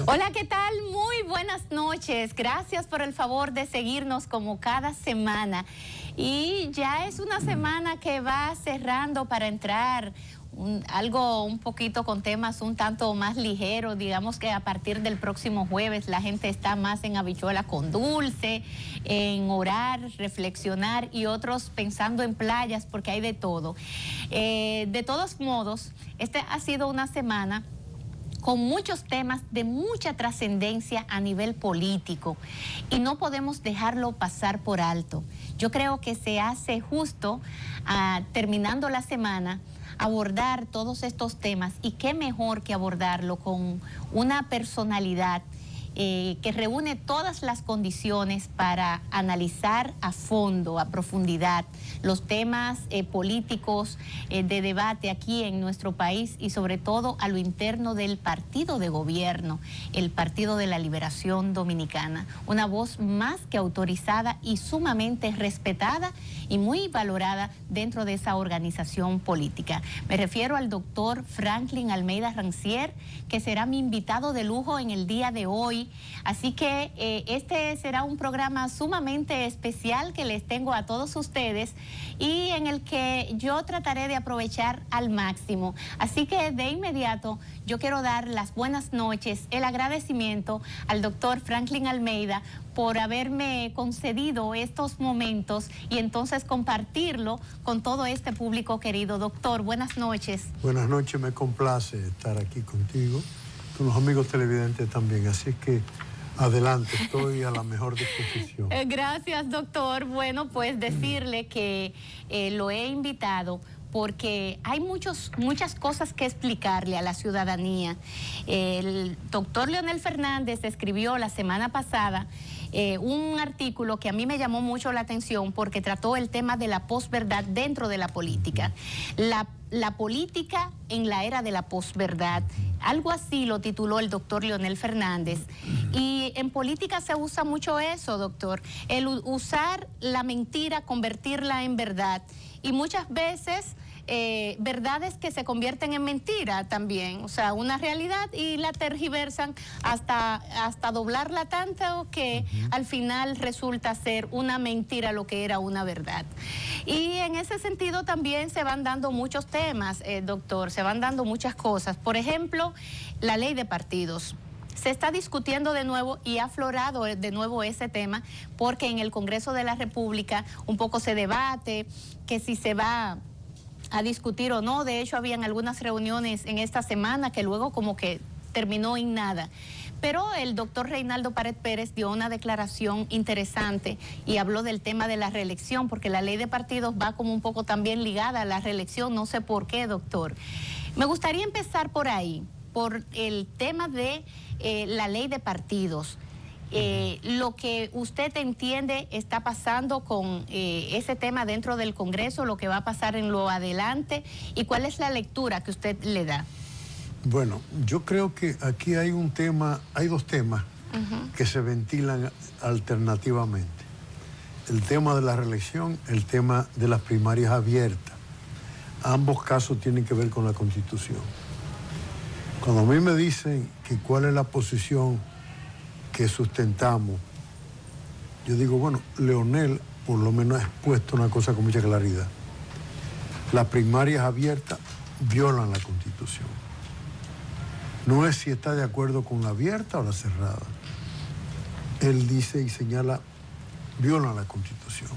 Hola, ¿qué tal? Muy buenas noches. Gracias por el favor de seguirnos como cada semana. Y ya es una semana que va cerrando para entrar algo un poquito con temas un tanto más ligeros. Digamos que a partir del próximo jueves la gente está más en habichuela con dulce, en orar, reflexionar y otros pensando en playas porque hay de todo. De todos modos, esta ha sido una semana con muchos temas de mucha trascendencia a nivel político y no podemos dejarlo pasar por alto. Yo creo que se hace justo, terminando la semana, abordar todos estos temas y qué mejor que abordarlo con una personalidad que reúne todas las condiciones para analizar a fondo, a profundidad, los temas políticos de debate aquí en nuestro país y sobre todo a lo interno del partido de gobierno, el Partido de la Liberación Dominicana. Una voz más que autorizada y sumamente respetada y muy valorada dentro de esa organización política. Me refiero al doctor Franklin Almeida Rancière, que será mi invitado de lujo en el día de hoy. Así que este será un programa sumamente especial que les tengo a todos ustedes y en el que yo trataré de aprovechar al máximo. Así que de inmediato yo quiero dar las buenas noches, el agradecimiento al doctor Franklin Almeida por haberme concedido estos momentos y entonces compartirlo con todo este público querido. Doctor, buenas noches. Buenas noches, me complace estar aquí contigo, con los amigos televidentes también, así es que adelante, estoy a la mejor disposición. Gracias, doctor. Bueno, pues decirle que lo he invitado porque hay muchas cosas que explicarle a la ciudadanía. El doctor Leonel Fernández escribió la semana pasada un artículo que a mí me llamó mucho la atención porque trató el tema de la posverdad dentro de la política. La política en la era de la posverdad. Algo así lo tituló el doctor Leonel Fernández. Y en política se usa mucho eso, doctor. El usar la mentira, convertirla en verdad. Y muchas veces verdades que se convierten en mentira también. O sea, una realidad y la tergiversan hasta doblarla tanto que al final resulta ser una mentira lo que era una verdad. Y en ese sentido también se van dando muchos temas, doctor, se van dando muchas cosas. Por ejemplo, la ley de partidos. Se está discutiendo de nuevo y ha aflorado de nuevo ese tema porque en el Congreso de la República un poco se debate que si se va a discutir o no. De hecho, habían algunas reuniones en esta semana que luego como que terminó en nada. Pero el doctor Reinaldo Pared Pérez dio una declaración interesante y habló del tema de la reelección, porque la ley de partidos va como un poco también ligada a la reelección, no sé por qué, doctor. Me gustaría empezar por ahí, por el tema de la ley de partidos. Lo que usted entiende está pasando con ese tema dentro del Congreso, lo que va a pasar en lo adelante y cuál es la lectura que usted le da. Bueno, yo creo que aquí hay dos temas que se ventilan alternativamente. El tema de la reelección, el tema de las primarias abiertas. Ambos casos tienen que ver con la Constitución. Cuando a mí me dicen que cuál es la posición que sustentamos, yo digo, bueno, Leonel por lo menos ha expuesto una cosa con mucha claridad. Las primarias abiertas violan la Constitución. No es si está de acuerdo con la abierta o la cerrada. Él dice y señala, violan la Constitución.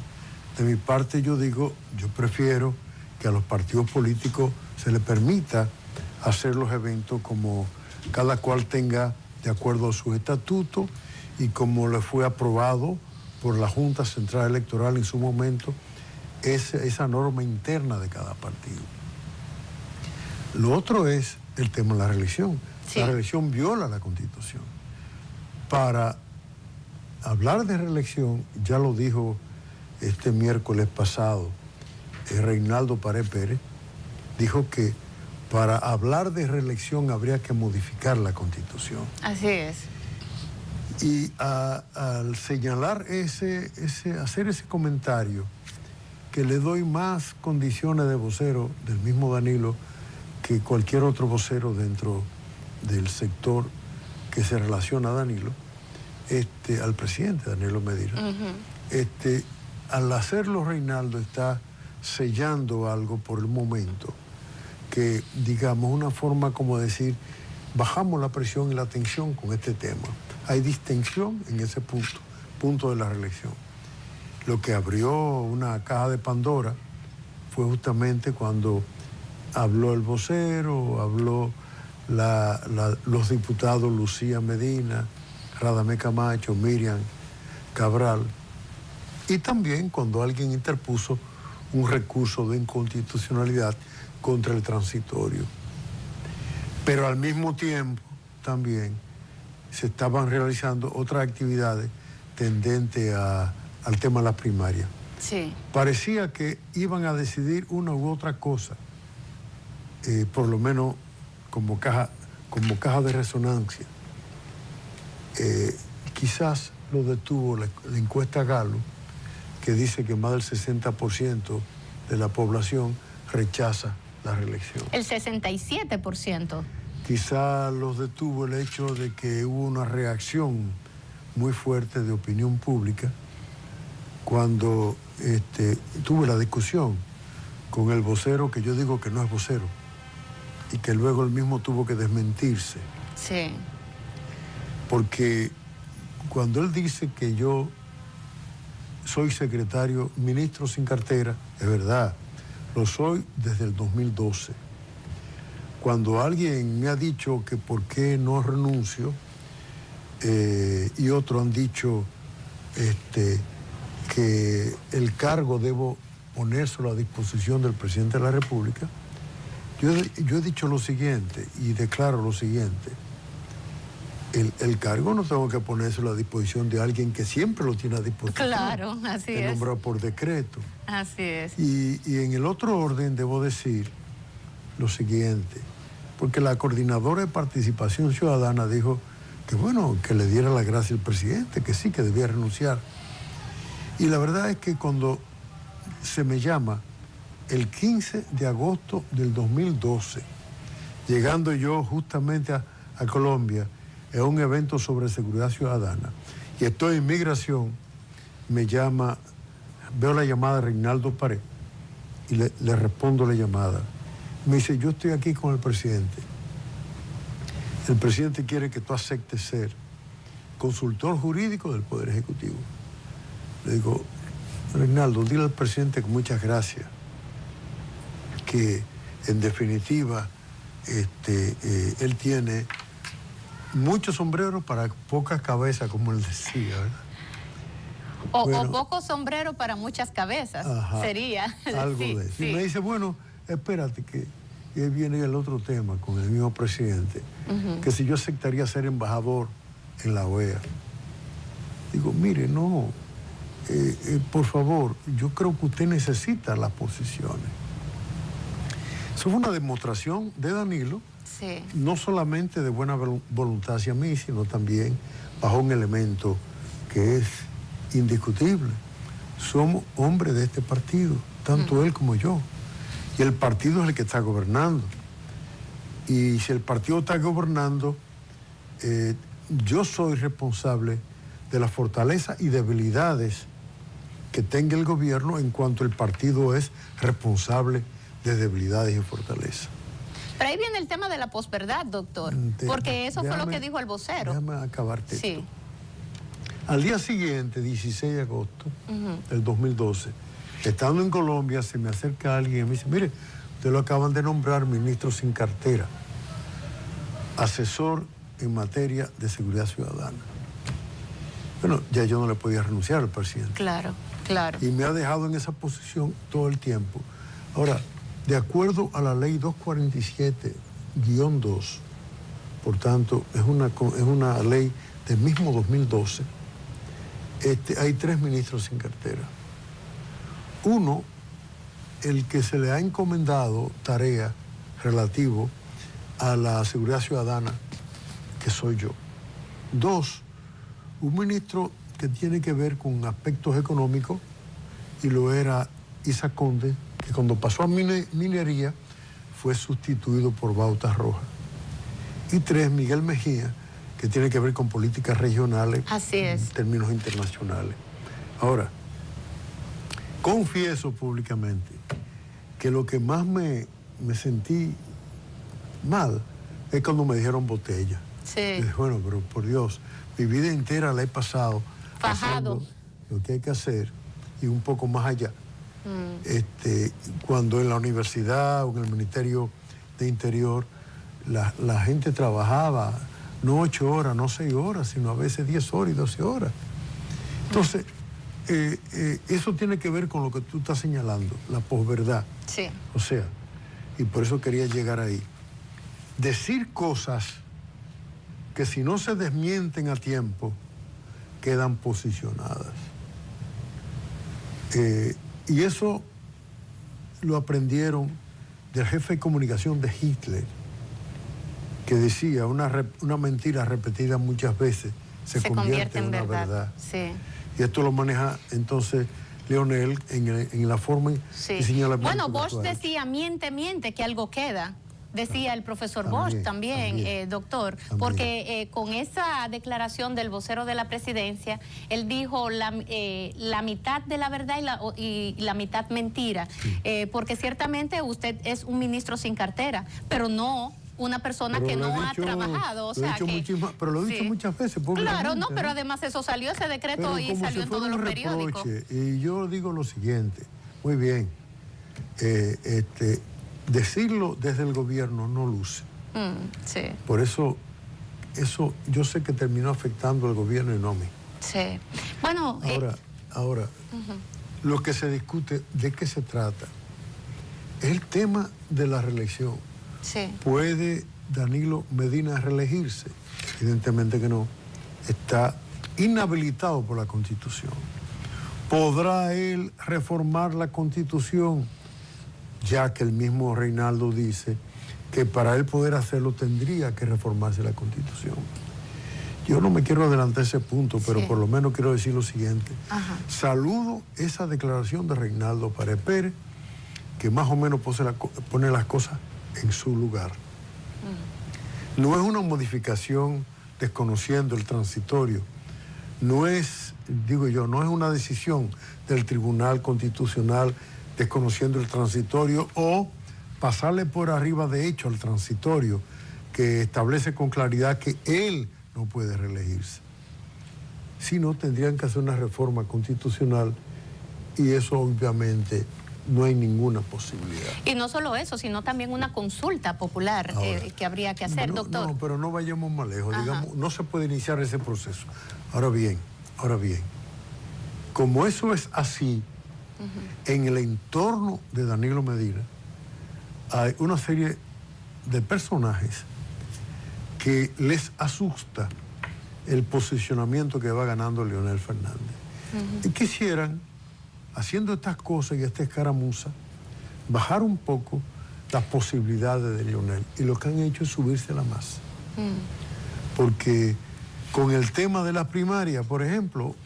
De mi parte yo digo, yo prefiero que a los partidos políticos se les permita hacer los eventos como cada cual tenga de acuerdo a su estatuto y como le fue aprobado por la Junta Central Electoral en su momento, esa norma interna de cada partido. Lo otro es el tema de la reelección. Sí. La reelección viola la Constitución. Para hablar de reelección, ya lo dijo este miércoles pasado Reinaldo Pared Pérez, dijo que para hablar de reelección habría que modificar la Constitución. Así es. Y al señalar hacer ese comentario, que le doy más condiciones de vocero del mismo Danilo que cualquier otro vocero dentro del sector que se relaciona a Danilo, al presidente Danilo Medina. Al hacerlo, Reinaldo está sellando algo por el momento que, digamos, una forma como decir, bajamos la presión y la tensión con este tema. Hay distensión en ese punto de la reelección. Lo que abrió una caja de Pandora fue justamente cuando habló el vocero, habló los diputados Lucía Medina, Radamés Camacho, Miriam Cabral, y también cuando alguien interpuso un recurso de inconstitucionalidad contra el transitorio. Pero al mismo tiempo también se estaban realizando otras actividades tendentes al tema de la primaria. Sí. Parecía que iban a decidir una u otra cosa, por lo menos como caja de resonancia. Quizás lo detuvo la encuesta Galo, que dice que más del 60% de la población rechaza la reelección. El 67%. Quizás los detuvo el hecho de que hubo una reacción muy fuerte de opinión pública cuando tuve la discusión con el vocero, que yo digo que no es vocero, y que luego él mismo tuvo que desmentirse. Sí. Porque cuando él dice que yo soy secretario, ministro sin cartera, es verdad, lo soy desde el 2012. Cuando alguien me ha dicho que por qué no renuncio, y otros han dicho que el cargo debo ponérselo a disposición del presidente de la República, yo he dicho lo siguiente y declaro lo siguiente. El cargo no tengo que ponérselo a disposición de alguien que siempre lo tiene a disposición. Claro, así es. Nombrado por decreto. Así es. Y en el otro orden debo decir lo siguiente, porque la coordinadora de participación ciudadana dijo que bueno, que le diera la gracia al presidente, que sí, que debía renunciar. Y la verdad es que cuando se me llama el 15 de agosto del 2012, llegando yo justamente a Colombia, es un evento sobre seguridad ciudadana, y estoy en migración, me llama, veo la llamada de Reinaldo Pared, y le respondo la llamada. Me dice, yo estoy aquí con el presidente. El presidente quiere que tú aceptes ser consultor jurídico del Poder Ejecutivo. Le digo, Reinaldo, dile al presidente con muchas gracias, que en definitiva él tiene muchos sombreros para pocas cabezas, como él decía, ¿verdad? O pocos sombreros para muchas cabezas, ajá, sería. algo sí, de eso. sí. Y me dice, bueno, espérate, que viene el otro tema con el mismo presidente, que si yo aceptaría ser embajador en la OEA. Digo, mire, no, por favor, yo creo que usted necesita las posiciones. Eso fue una demostración de Danilo, Sí. no solamente de buena voluntad hacia mí, sino también bajo un elemento que es indiscutible. Somos hombres de este partido, tanto él como yo. Y el partido es el que está gobernando. Y si el partido está gobernando, yo soy responsable de las fortalezas y debilidades que tenga el gobierno, en cuanto el partido es responsable de debilidades y fortalezas. Pero ahí viene el tema de la posverdad, doctor, porque eso fue lo que dijo el vocero. Déjame acabarte Sí. esto. Al día siguiente, 16 de agosto del 2012, estando en Colombia, se me acerca alguien y me dice, mire, usted lo acaban de nombrar ministro sin cartera, asesor en materia de seguridad ciudadana. Bueno, ya yo no le podía renunciar al presidente. Claro, claro. Y me ha dejado en esa posición todo el tiempo. Ahora, de acuerdo a la ley 247-2, por tanto, es una ley del mismo 2012, hay 3 ministros sin cartera. Uno, el que se le ha encomendado tarea relativo a la seguridad ciudadana, que soy yo. 2, un ministro que tiene que ver con aspectos económicos, y lo era Isa Conde, que cuando pasó a minería fue sustituido por Bautas Rojas. Y 3, Miguel Mejía, que tiene que ver con políticas regionales. Así es. En términos internacionales. Ahora, confieso públicamente que lo que más me sentí mal es cuando me dijeron botella. Sí. Y dije, bueno, pero por Dios, mi vida entera la he pasado fajado lo que hay que hacer y un poco más allá. Cuando en la universidad o en el Ministerio de Interior la gente trabajaba no 8 horas, no 6 horas, sino a veces 10 horas y 12 horas. Entonces, eso tiene que ver con lo que tú estás señalando, la posverdad. Sí. O sea, y por eso quería llegar ahí. Decir cosas que si no se desmienten a tiempo, quedan posicionadas. Y eso lo aprendieron del jefe de comunicación de Hitler, que decía, una mentira repetida muchas veces se convierte en una verdad. Sí. Y esto lo maneja entonces Leonel en la forma sí. y señalamiento. Bueno, Bosch decía, miente, que algo queda. Decía el profesor Bosch también. Doctor, también. Porque con esa declaración del vocero de la presidencia, él dijo la mitad de la verdad y la mitad mentira, sí. Porque ciertamente usted es un ministro sin cartera, pero no una persona que no ha trabajado. Pero lo he dicho muchas veces. Claro, no, pero además eso salió, ese decreto, y salió en todos los periódicos. Y yo digo lo siguiente, muy bien, decirlo desde el gobierno no luce. Sí. Por eso yo sé que terminó afectando al gobierno y no a mí. Sí. Bueno. Ahora, lo que se discute, ¿de qué se trata? Es el tema de la reelección. Sí. ¿Puede Danilo Medina reelegirse? Evidentemente que no. Está inhabilitado por la Constitución. ¿Podrá él reformar la Constitución? Ya que el mismo Reinaldo dice que para él poder hacerlo tendría que reformarse la Constitución. Yo no me quiero adelantar a ese punto, pero por lo menos quiero decir lo siguiente. Saludo esa declaración de Reinaldo Pared Pérez, que más o menos pone las cosas en su lugar. No es una modificación desconociendo el transitorio, no es, digo yo, no es una decisión del Tribunal Constitucional desconociendo el transitorio o pasarle por arriba de hecho al transitorio que establece con claridad que él no puede reelegirse. Si no, tendrían que hacer una reforma constitucional y eso obviamente no hay ninguna posibilidad. Y no solo eso, sino también una consulta popular que habría que hacer, doctor. No, pero no vayamos más lejos, digamos, no se puede iniciar ese proceso. Ahora bien, como eso es así, en el entorno de Danilo Medina hay una serie de personajes que les asusta el posicionamiento que va ganando Leonel Fernández. Y quisieran, haciendo estas cosas y esta escaramuza, bajar un poco las posibilidades de Leonel. Y lo que han hecho es subirse a la masa. Porque con el tema de la primaria, por ejemplo,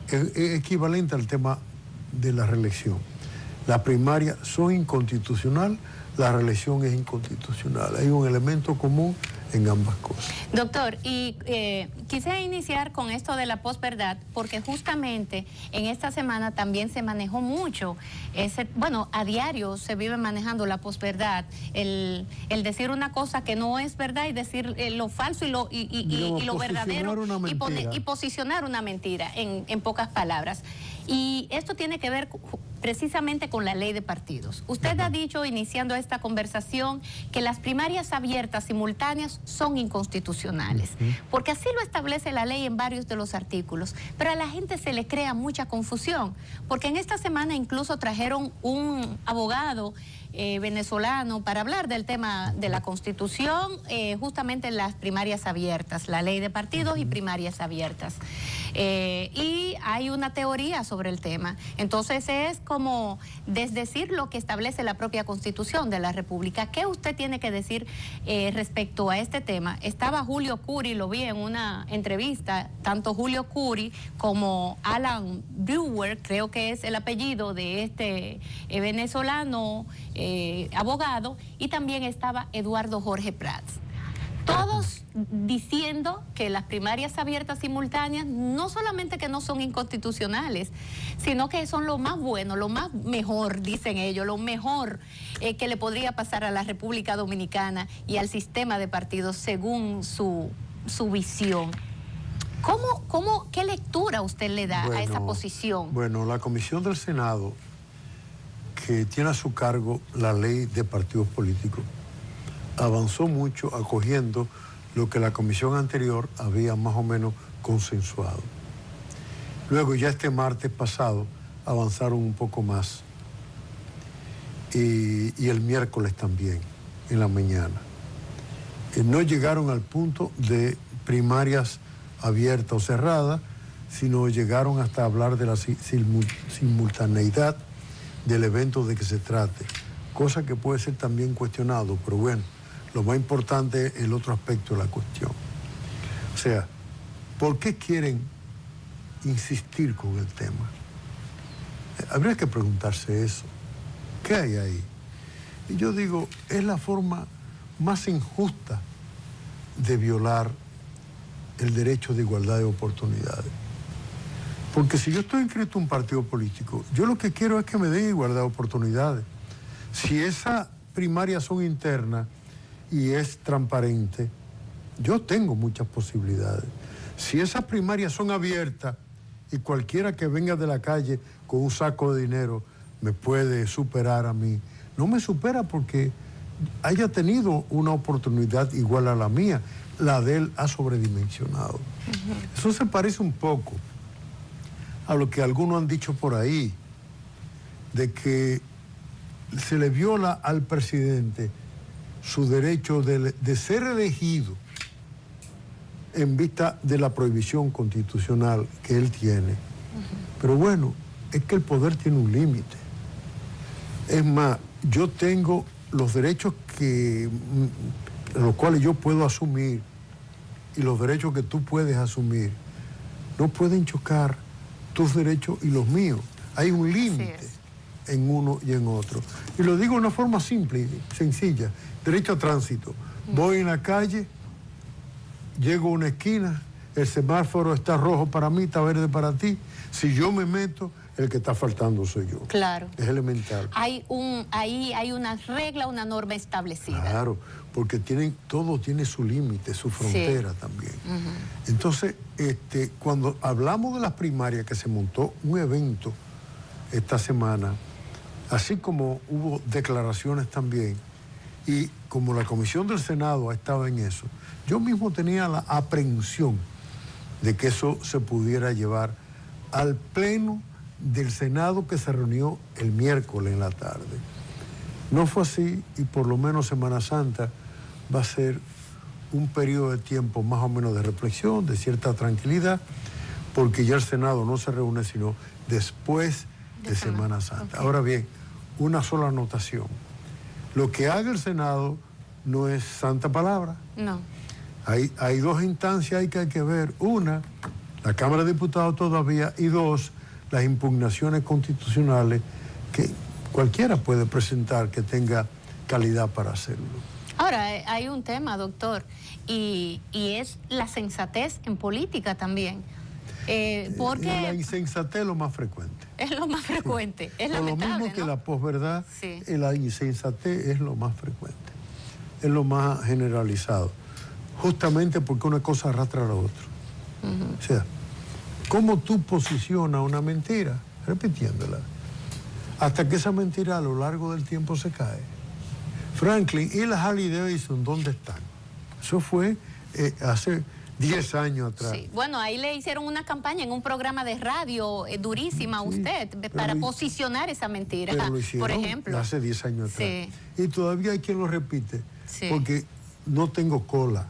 es equivalente al tema de la reelección. La primaria son inconstitucional, la reelección es inconstitucional. Hay un elemento común en ambas cosas. Doctor, y quise iniciar con esto de la posverdad porque justamente en esta semana también se manejó mucho, bueno, a diario se vive manejando la posverdad, el decir una cosa que no es verdad y decir lo falso y lo verdadero y posicionar una mentira en pocas palabras. Y esto tiene que ver precisamente con la ley de partidos. Usted ha dicho, iniciando esta conversación, que las primarias abiertas simultáneas son inconstitucionales, porque así lo establece la ley en varios de los artículos. Pero a la gente se le crea mucha confusión, porque en esta semana incluso trajeron un abogado venezolano para hablar del tema de la Constitución, justamente en las primarias abiertas, la ley de partidos y primarias abiertas. Y hay una teoría sobre el tema. Entonces es como desdecir lo que establece la propia Constitución de la República. ¿Qué usted tiene que decir respecto a este tema? Estaba Julio Curi, lo vi en una entrevista, tanto Julio Curi como Alan Brewer, creo que es el apellido de este venezolano abogado, y también estaba Eduardo Jorge Prats. Todos diciendo que las primarias abiertas simultáneas no solamente que no son inconstitucionales, sino que son lo más bueno, lo más mejor, dicen ellos, lo mejor que le podría pasar a la República Dominicana y al sistema de partidos según su visión. ¿Qué lectura usted le da a esa posición? Bueno, la Comisión del Senado, que tiene a su cargo la ley de partidos políticos, avanzó mucho acogiendo lo que la comisión anterior había más o menos consensuado. Luego ya este martes pasado avanzaron un poco más y el miércoles también, en la mañana. No llegaron al punto de primarias abiertas o cerradas, sino llegaron hasta hablar de la simultaneidad del evento de que se trate, cosa que puede ser también cuestionado, pero bueno, lo más importante es el otro aspecto de la cuestión. O sea, ¿por qué quieren insistir con el tema? Habría que preguntarse eso. ¿Qué hay ahí? Y yo digo, es la forma más injusta de violar el derecho de igualdad de oportunidades. Porque si yo estoy inscrito en un partido político, yo lo que quiero es que me den igualdad de oportunidades. Si esas primarias son internas y es transparente, yo tengo muchas posibilidades. Si esas primarias son abiertas y cualquiera que venga de la calle con un saco de dinero me puede superar a mí, no me supera porque haya tenido una oportunidad igual a la mía, la de él ha sobredimensionado. Eso se parece un poco a lo que algunos han dicho por ahí, de que se le viola al presidente su derecho de ser elegido en vista de la prohibición constitucional que él tiene. Pero bueno, es que el poder tiene un límite. Es más, yo tengo los derechos los cuales yo puedo asumir y los derechos que tú puedes asumir. No pueden chocar tus derechos y los míos. Hay un límite en uno y en otro. Y lo digo de una forma simple y sencilla. Derecho a tránsito. Voy en la calle, llego a una esquina, el semáforo está rojo para mí, está verde para ti. Si yo me meto, el que está faltando soy yo. Claro. Es elemental. Ahí hay una regla, una norma establecida. Claro, porque todo tiene su límite, su frontera también. Entonces, cuando hablamos de las primarias, que se montó un evento esta semana, así como hubo declaraciones también, y como la Comisión del Senado estaba en eso, yo mismo tenía la aprehensión de que eso se pudiera llevar al pleno del Senado que se reunió el miércoles en la tarde. No fue así y por lo menos Semana Santa va a ser un periodo de tiempo más o menos de reflexión, de cierta tranquilidad, porque ya el Senado no se reúne sino después de Semana Santa. Ahora bien, una sola anotación. Lo que haga el Senado no es santa palabra. No. Hay dos instancias ahí que hay que ver. Una, la Cámara de Diputados todavía, y dos, las impugnaciones constitucionales que cualquiera puede presentar que tenga calidad para hacerlo. Ahora, hay un tema, doctor, y es la sensatez en política también. Porque la insensatez es lo más frecuente. Es lo más frecuente, es Por lamentable, lo mismo que ¿no? la posverdad, Sí. La insensatez es lo más frecuente, es lo más generalizado, justamente porque una cosa arrastra a la otra. O sea, ¿cómo tú posicionas una mentira? Repitiéndola, hasta que esa mentira a lo largo del tiempo se cae. Franklin y la Harley Davidson, ¿dónde están? Eso fue hace 10 años atrás. Sí. Bueno, ahí le hicieron una campaña en un programa de radio durísima a usted para posicionar esa mentira, pero lo hicieron, por ejemplo. Hace 10 años atrás. Sí. Y todavía hay quien lo repite, Sí. porque no tengo cola.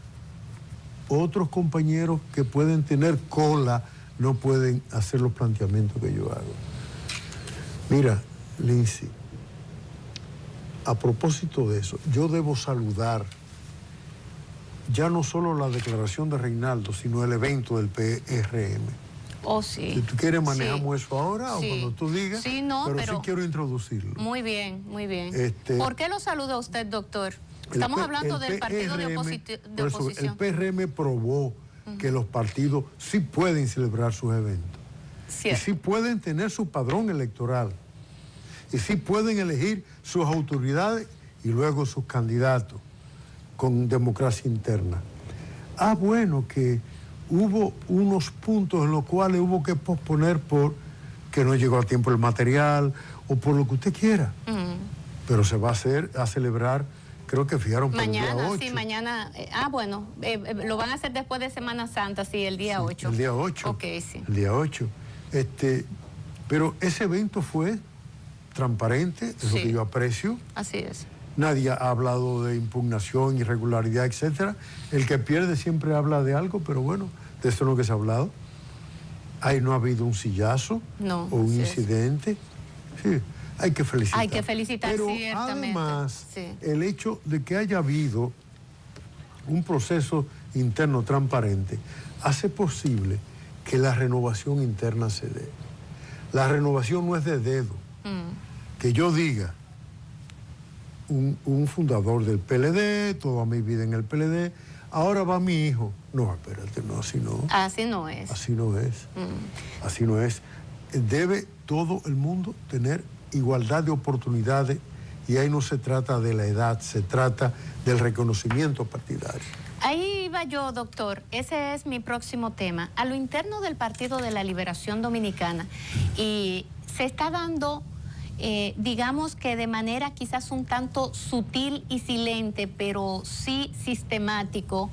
Otros compañeros que pueden tener cola no pueden hacer los planteamientos que yo hago. Mira, Lindsay, a propósito de eso, yo debo saludar ya no solo la declaración de Reinaldo, sino el evento del PRM. Oh, sí. Si tú quieres, manejamos eso ahora o cuando tú digas. Sí, no, pero sí quiero introducirlo. Muy bien, muy bien. ¿Por qué lo saluda usted, doctor? Estamos hablando del partido de oposición. El PRM probó que los partidos sí pueden celebrar sus eventos. Cierto. Y sí pueden tener su padrón electoral. Y sí pueden elegir sus autoridades y luego sus candidatos con democracia interna. Bueno, que hubo unos puntos en los cuales hubo que posponer porque no llegó a tiempo el material o por lo que usted quiera. Pero se va a celebrar, creo que fijaron para mañana, el día 8. Sí, mañana. Bueno, lo van a hacer después de Semana Santa, sí, el día 8. El día 8. Ok, sí. El día 8. Pero ese evento fue transparente, es lo que yo aprecio. Así es. Nadie ha hablado de impugnación, irregularidad, etcétera. El que pierde siempre habla de algo, pero bueno, de eso es lo que se ha hablado. Ahí no ha habido un sillazo o un incidente. Sí, hay que felicitar. Hay que felicitar, pero ciertamente. Además, el hecho de que haya habido un proceso interno transparente hace posible que la renovación interna se dé. La renovación no es de dedo. Que yo diga, un fundador del PLD, toda mi vida en el PLD, ahora va mi hijo. No, espérate, no, así no. Así no es. Así no es. Así no es. Debe todo el mundo tener igualdad de oportunidades y ahí no se trata de la edad, se trata del reconocimiento partidario. Ahí iba yo, doctor. Ese es mi próximo tema. A lo interno del Partido de la Liberación Dominicana, y se está dando, digamos que de manera quizás un tanto sutil y silente, pero sí sistemático,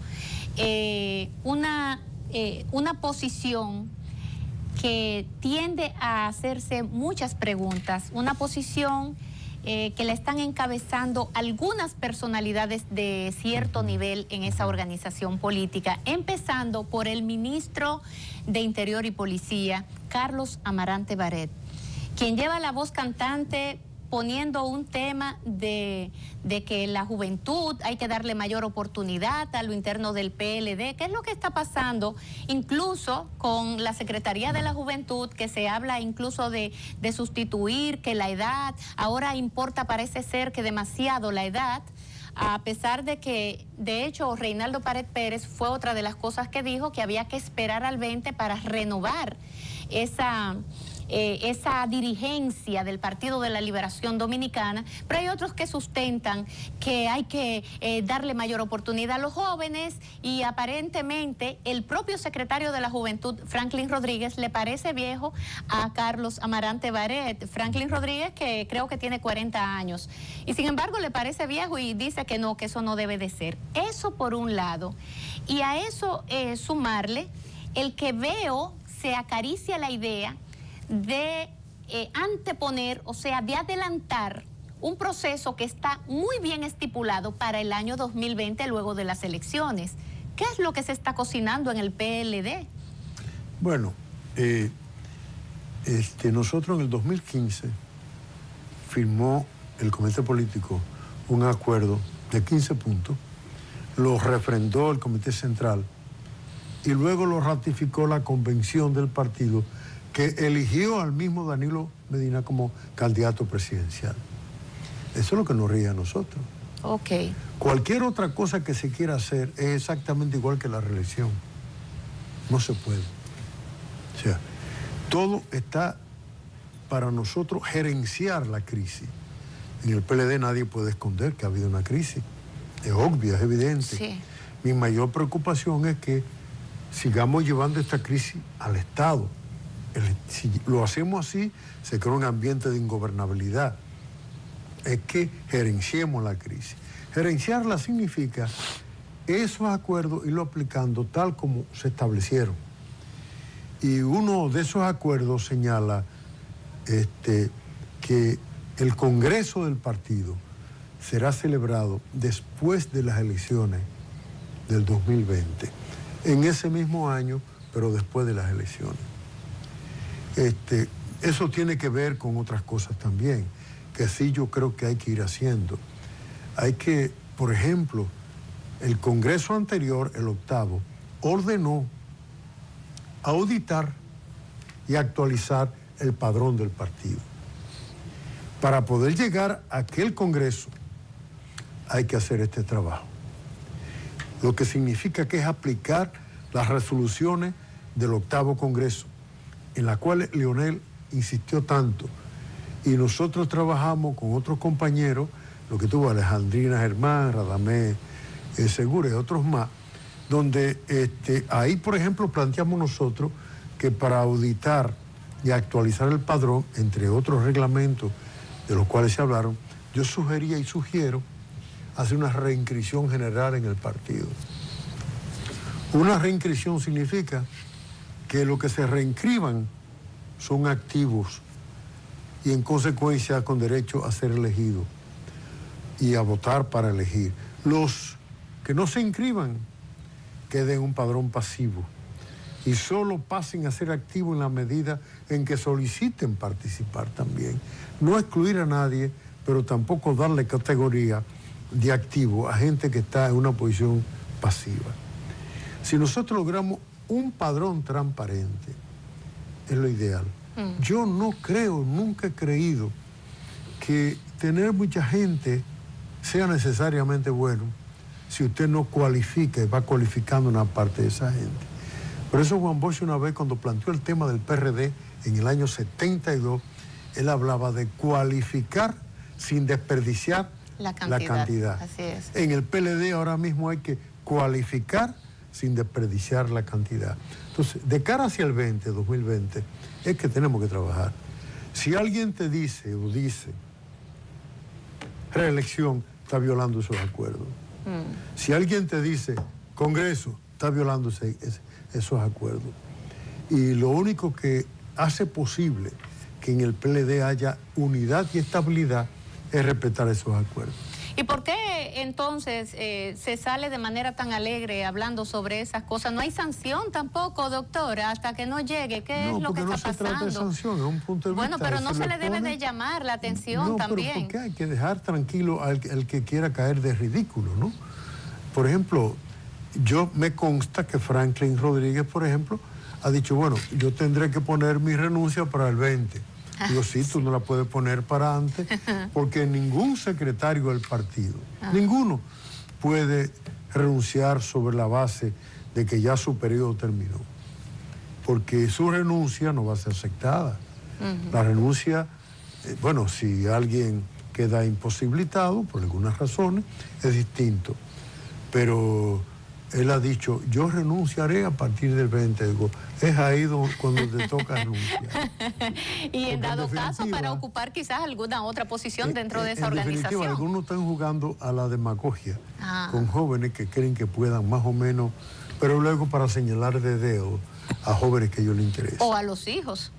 una posición que tiende a hacerse muchas preguntas, una posición que la están encabezando algunas personalidades de cierto nivel en esa organización política, empezando por el ministro de Interior y Policía, Carlos Amarante Barret, quien lleva la voz cantante poniendo un tema de que la juventud hay que darle mayor oportunidad a lo interno del PLD. ¿Qué es lo que está pasando? Incluso con la Secretaría de la Juventud, que se habla incluso de sustituir, que la edad, ahora importa, parece ser que demasiado la edad, a pesar de que, de hecho, Reinaldo Pared Pérez fue otra de las cosas que dijo, que había que esperar al 20 para renovar esa dirigencia del Partido de la Liberación Dominicana, pero hay otros que sustentan que hay que darle mayor oportunidad a los jóvenes, y aparentemente el propio secretario de la Juventud, Franklin Rodríguez, le parece viejo a Carlos Amarante Barret. Franklin Rodríguez, que creo que tiene 40 años, y sin embargo le parece viejo y dice que no, que eso no debe de ser. Eso por un lado. Y a eso sumarle el que veo se acaricia la idea de anteponer, o sea, de adelantar un proceso que está muy bien estipulado para el año 2020 luego de las elecciones. ¿Qué es lo que se está cocinando en el PLD? Bueno, nosotros en el 2015 firmó el Comité Político un acuerdo de 15 puntos, lo refrendó el Comité Central y luego lo ratificó la convención del partido, que eligió al mismo Danilo Medina como candidato presidencial. Eso es lo que nos ríe a nosotros. Ok. Cualquier otra cosa que se quiera hacer es exactamente igual que la reelección. No se puede. O sea, todo está para nosotros gerenciar la crisis. En el PLD nadie puede esconder que ha habido una crisis. Es obvia, es evidente. Sí. Mi mayor preocupación es que sigamos llevando esta crisis al Estado. Si lo hacemos así, se crea un ambiente de ingobernabilidad. Es que gerenciemos la crisis. Gerenciarla significa esos acuerdos irlo aplicando tal como se establecieron. Y uno de esos acuerdos señala que el Congreso del partido será celebrado después de las elecciones del 2020, en ese mismo año, pero después de las elecciones. Eso tiene que ver con otras cosas también, que sí yo creo que hay que ir haciendo. Hay que, por ejemplo, el Congreso anterior, el 8º, ordenó auditar y actualizar el padrón del partido. Para poder llegar a aquel Congreso hay que hacer este trabajo. Lo que significa que es aplicar las resoluciones del 8º Congreso, en las cuales Leonel insistió tanto. Y nosotros trabajamos con otros compañeros, lo que tuvo Alejandrina Germán, Radamés Segura y otros más, donde ahí, por ejemplo, planteamos nosotros que para auditar y actualizar el padrón, entre otros reglamentos de los cuales se hablaron, yo sugería y sugiero hacer una reinscripción general en el partido. Una reinscripción significa que lo que se reinscriban son activos y en consecuencia con derecho a ser elegidos y a votar para elegir. Los que no se inscriban queden en un padrón pasivo y solo pasen a ser activos en la medida en que soliciten participar también. No excluir a nadie, pero tampoco darle categoría de activo a gente que está en una posición pasiva. Si nosotros logramos un padrón transparente, es lo ideal. Yo no creo, nunca he creído que tener mucha gente sea necesariamente bueno si usted no cualifica y va cualificando una parte de esa gente. Por eso Juan Bosch una vez cuando planteó el tema del PRD en el año 72, él hablaba de cualificar sin desperdiciar la cantidad. Así es. En el PLD ahora mismo hay que cualificar sin desperdiciar la cantidad. Entonces, de cara hacia el 2020, es que tenemos que trabajar. Si alguien te dice o dice reelección, está violando esos acuerdos. Si alguien te dice Congreso, está violando esos acuerdos. Y lo único que hace posible que en el PLD haya unidad y estabilidad es respetar esos acuerdos. ¿Y por qué entonces se sale de manera tan alegre hablando sobre esas cosas? No hay sanción tampoco, doctora, hasta que no llegue. ¿Qué es lo que está pasando? No, porque no se trata de sanción, es un punto de vista. Bueno, pero no se le debe de llamar la atención también. No, pero ¿por qué hay que dejar tranquilo al que quiera caer de ridículo, no? Por ejemplo, yo me consta que Franklin Rodríguez, por ejemplo, ha dicho, bueno, yo tendré que poner mi renuncia para el 20. Digo, sí, tú no la puedes poner para antes, porque ningún secretario del partido, ninguno, puede renunciar sobre la base de que ya su periodo terminó. Porque su renuncia no va a ser aceptada. La renuncia, bueno, si alguien queda imposibilitado por algunas razones, es distinto. Pero él ha dicho, yo renunciaré a partir del 20. Digo, es ahí cuando te toca renunciar. Y en dado caso, para ocupar quizás alguna otra posición dentro de esa organización. Algunos están jugando a la demagogia con jóvenes que creen que puedan más o menos, pero luego para señalar de dedo a jóvenes que a ellos les interesa. O a los hijos.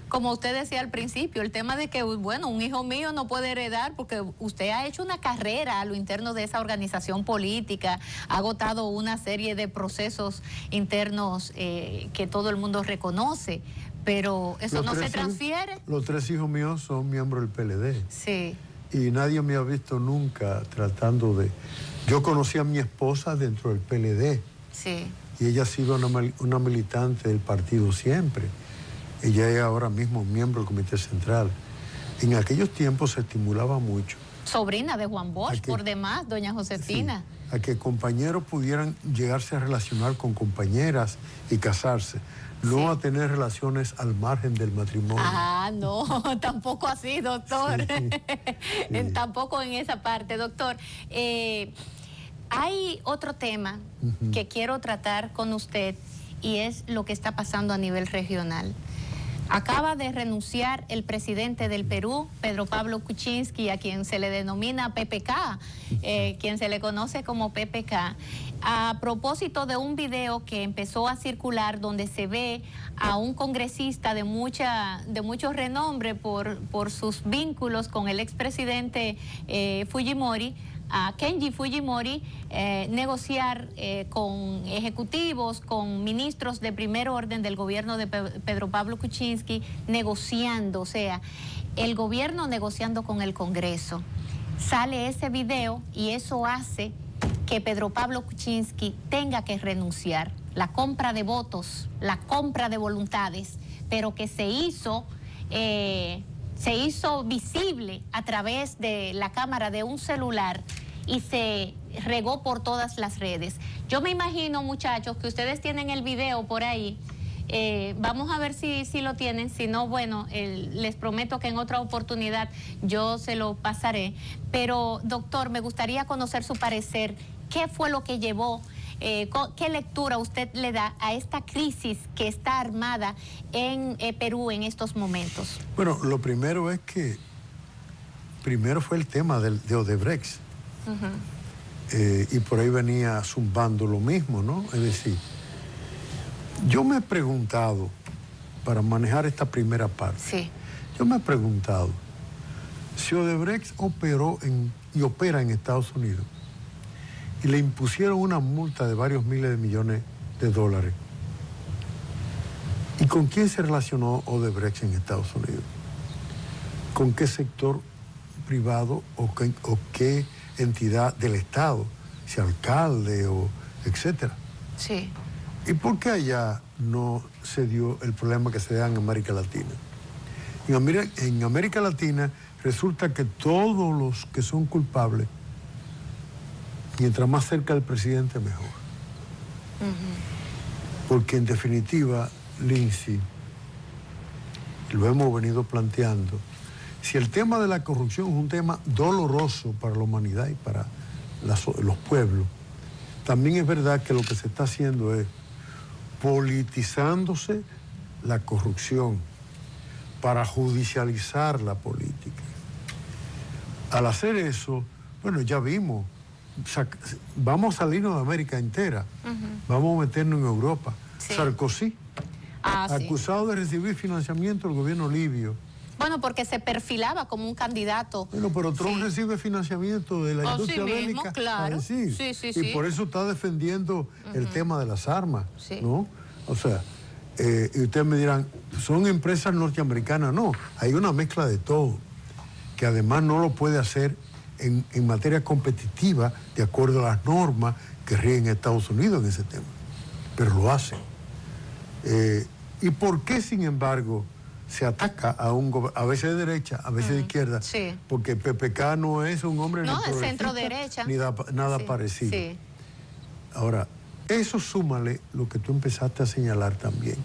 Como usted decía al principio, el tema de que, bueno, un hijo mío no puede heredar porque usted ha hecho una carrera a lo interno de esa organización política, ha agotado una serie de procesos internos que todo el mundo reconoce, pero eso no se transfiere. Los 3 hijos míos son miembros del PLD. Sí. Y nadie me ha visto nunca tratando de... Yo conocí a mi esposa dentro del PLD. Sí. Y ella ha sido una militante del partido siempre. Ella es ahora mismo miembro del Comité Central. En aquellos tiempos se estimulaba mucho. Sobrina de Juan Bosch, por demás, doña Josefina. Sí, a que compañeros pudieran llegarse a relacionar con compañeras y casarse. No a tener relaciones al margen del matrimonio. No, tampoco así, doctor. Sí. Tampoco en esa parte, doctor. Hay otro tema que quiero tratar con usted y es lo que está pasando a nivel regional. Acaba de renunciar el presidente del Perú, Pedro Pablo Kuczynski, a quien se le denomina PPK, quien se le conoce como PPK, a propósito de un video que empezó a circular donde se ve a un congresista de mucho renombre por sus vínculos con el expresidente Fujimori, a Kenji Fujimori negociar con ejecutivos, con ministros de primer orden del gobierno de Pedro Pablo Kuczynski, negociando, o sea, el gobierno negociando con el Congreso. Sale ese video y eso hace que Pedro Pablo Kuczynski tenga que renunciar. La compra de votos, la compra de voluntades, pero que se hizo visible a través de la cámara de un celular y se regó por todas las redes. Yo me imagino, muchachos, que ustedes tienen el video por ahí. Vamos a ver si lo tienen. Si no, bueno, les prometo que en otra oportunidad yo se lo pasaré. Pero, doctor, me gustaría conocer su parecer. ¿Qué fue lo que llevó? ¿Qué lectura usted le da a esta crisis que está armada en Perú en estos momentos? Bueno, lo primero es que primero fue el tema de Odebrecht. Y por ahí venía zumbando lo mismo, ¿no? Es decir, yo me he preguntado, para manejar esta primera parte, sí, yo me he preguntado si Odebrecht operó y opera en Estados Unidos y le impusieron una multa de varios miles de millones de dólares. ¿Y con quién se relacionó Odebrecht en Estados Unidos? ¿Con qué sector privado o qué entidad del Estado? Si alcalde o etcétera. Sí. ¿Y por qué allá no se dio el problema que se da en América Latina? En América Latina resulta que todos los que son culpables, mientras más cerca del presidente, mejor. Porque en definitiva, Lindsay, lo hemos venido planteando, si el tema de la corrupción es un tema doloroso para la humanidad y para los pueblos, también es verdad que lo que se está haciendo es politizándose la corrupción para judicializar la política. Al hacer eso, bueno, ya vimos, vamos a salirnos de América entera, vamos a meternos en Europa. Sí. Sarkozy, acusado de recibir financiamiento del gobierno libio. Bueno, porque se perfilaba como un candidato. Bueno, pero Trump recibe financiamiento de la industria bélica. Claro. Sí, y por eso está defendiendo el tema de las armas, ¿no? O sea, y ustedes me dirán, ¿son empresas norteamericanas? No, hay una mezcla de todo, que además no lo puede hacer en materia competitiva de acuerdo a las normas que rigen Estados Unidos en ese tema, pero lo hacen. ¿Y por qué, sin embargo, se ataca a veces de derecha, a veces de izquierda? Sí. Porque PPK no es un hombre no, de centro derecha, ni nada parecido. Sí. Ahora, eso súmale lo que tú empezaste a señalar también.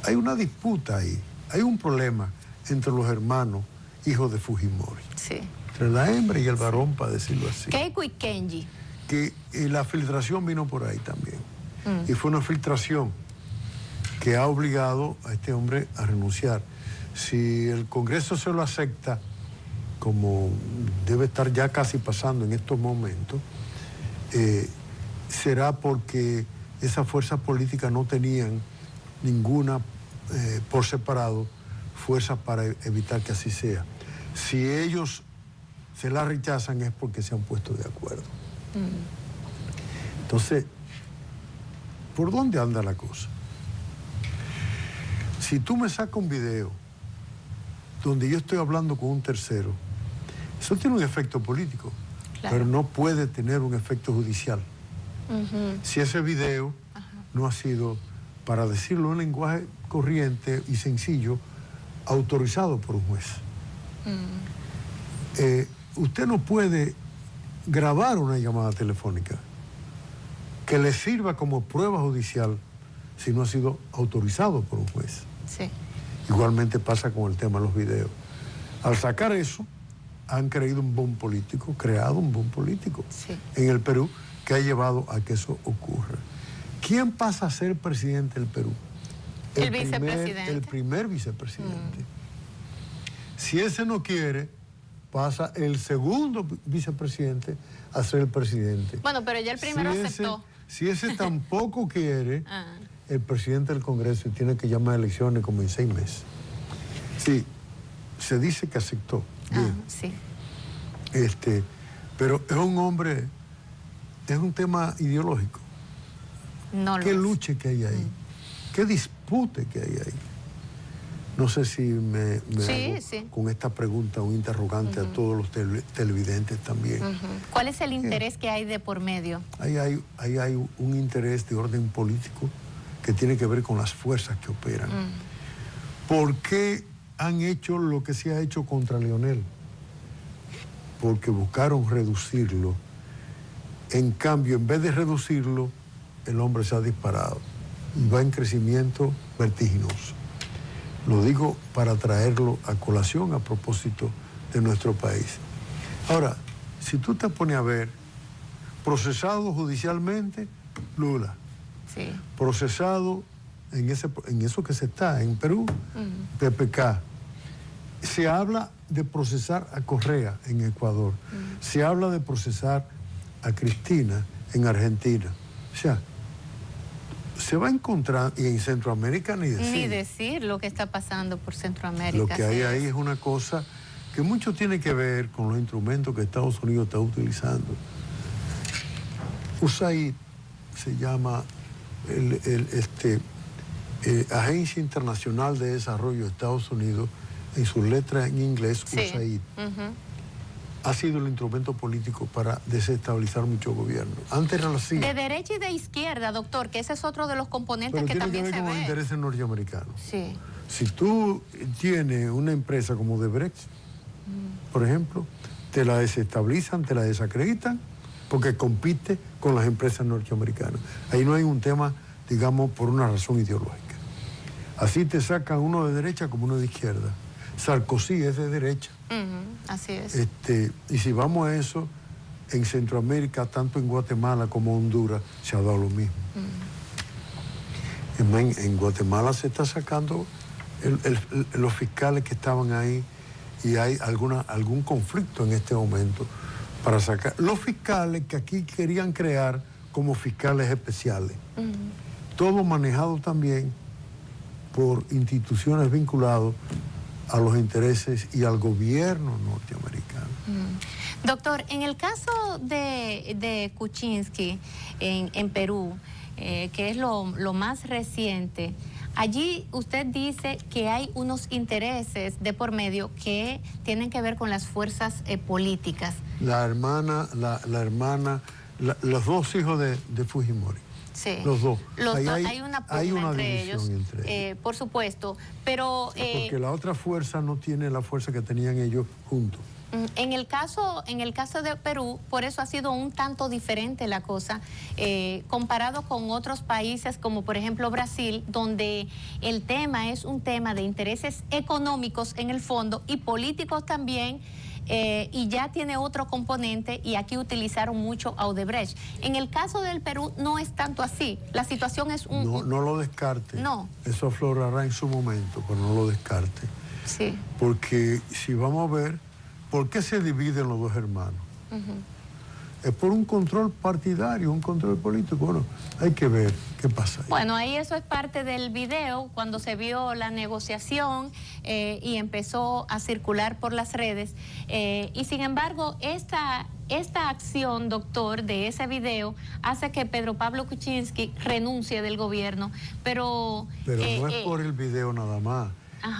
Hay una disputa ahí, hay un problema entre los hermanos hijos de Fujimori. Sí. Entre la hembra y el varón, para decirlo así. Keiko y Kenji. Que la filtración vino por ahí también. Y fue una filtración que ha obligado a este hombre a renunciar. Si el Congreso se lo acepta, como debe estar ya casi pasando en estos momentos, será porque esas fuerzas políticas no tenían ninguna, por separado, fuerza para evitar que así sea. Si ellos se la rechazan es porque se han puesto de acuerdo. Entonces, ¿por dónde anda la cosa? Si tú me sacas un video donde yo estoy hablando con un tercero, eso tiene un efecto político, pero no puede tener un efecto judicial. Si ese video no ha sido, para decirlo en un lenguaje corriente y sencillo, autorizado por un juez. Usted no puede grabar una llamada telefónica que le sirva como prueba judicial si no ha sido autorizado por un juez. Sí. Igualmente pasa con el tema de los videos. Al sacar eso, han creado un boom político en el Perú que ha llevado a que eso ocurra. ¿Quién pasa a ser presidente del Perú? El vicepresidente. El primer vicepresidente. Si ese no quiere, pasa el segundo vicepresidente a ser el presidente. Bueno, pero ya el primero aceptó. Si ese tampoco quiere, el presidente del Congreso tiene que llamar a elecciones como en 6 meses. Sí, se dice que aceptó. Bien. Sí. Pero es un hombre, es un tema ideológico. No ¿Qué lo lucha que hay ahí? ¿Qué dispute que hay ahí? No sé si me hago con esta pregunta un interrogante a todos los televidentes también. ¿Cuál es el interés que hay de por medio? Ahí hay un interés de orden político que tiene que ver con las fuerzas que operan. ¿Por qué han hecho lo que se ha hecho contra Leonel? Porque buscaron reducirlo. En cambio, en vez de reducirlo, el hombre se ha disparado y va en crecimiento vertiginoso. Lo digo para traerlo a colación a propósito de nuestro país. Ahora, si tú te pones a ver, procesado judicialmente, Lula. Sí. Procesado en eso que se está, en Perú, PPK. Se habla de procesar a Correa en Ecuador. Se habla de procesar a Cristina en Argentina. O sea, se va a encontrar, y en Centroamérica ni decir. Ni decir lo que está pasando por Centroamérica. Lo que hay ahí es una cosa que mucho tiene que ver con los instrumentos que Estados Unidos está utilizando. USAID se llama Agencia Internacional de Desarrollo de Estados Unidos, en sus letras en inglés, USAID. Ha sido el instrumento político para desestabilizar muchos gobiernos. Antes era la CIA. De derecha y de izquierda, doctor, que ese es otro de los componentes pero que también tiene que ver con los intereses norteamericanos. Sí. Si tú tienes una empresa como Odebrecht, por ejemplo, te la desestabilizan, te la desacreditan, porque compite con las empresas norteamericanas. Ahí no hay un tema, digamos, por una razón ideológica. Así te sacan uno de derecha como uno de izquierda. Sarkozy es de derecha. Así es. Y si vamos a eso, en Centroamérica, tanto en Guatemala como Honduras, se ha dado lo mismo. En Guatemala se está sacando los fiscales que estaban ahí, y hay algún conflicto en este momento para sacar los fiscales que aquí querían crear como fiscales especiales. Todo manejado también por instituciones vinculadas a los intereses y al gobierno norteamericano. Doctor, en el caso de Kuczynski en Perú, que es lo más reciente, allí usted dice que hay unos intereses de por medio que tienen que ver con las fuerzas políticas. Los dos hijos de Fujimori. Sí. Los dos. Hay una pugna entre ellos, por supuesto, pero... porque la otra fuerza no tiene la fuerza que tenían ellos juntos. En el caso de Perú, por eso ha sido un tanto diferente la cosa, comparado con otros países como por ejemplo Brasil, donde el tema es un tema de intereses económicos en el fondo y políticos también, y ya tiene otro componente, y aquí utilizaron mucho a Odebrecht. En el caso del Perú no es tanto así, la situación es No lo descarte. No. Eso aflorará en su momento, pero no lo descarte. Sí. Porque si vamos a ver, ¿por qué se dividen los dos hermanos? Es por un control partidario, un control político. Bueno, hay que ver qué pasa ahí. Bueno, ahí eso es parte del video, cuando se vio la negociación y empezó a circular por las redes. Y sin embargo, esta acción, doctor, de ese video hace que Pedro Pablo Kuczynski renuncie del gobierno, pero no es por el video nada más.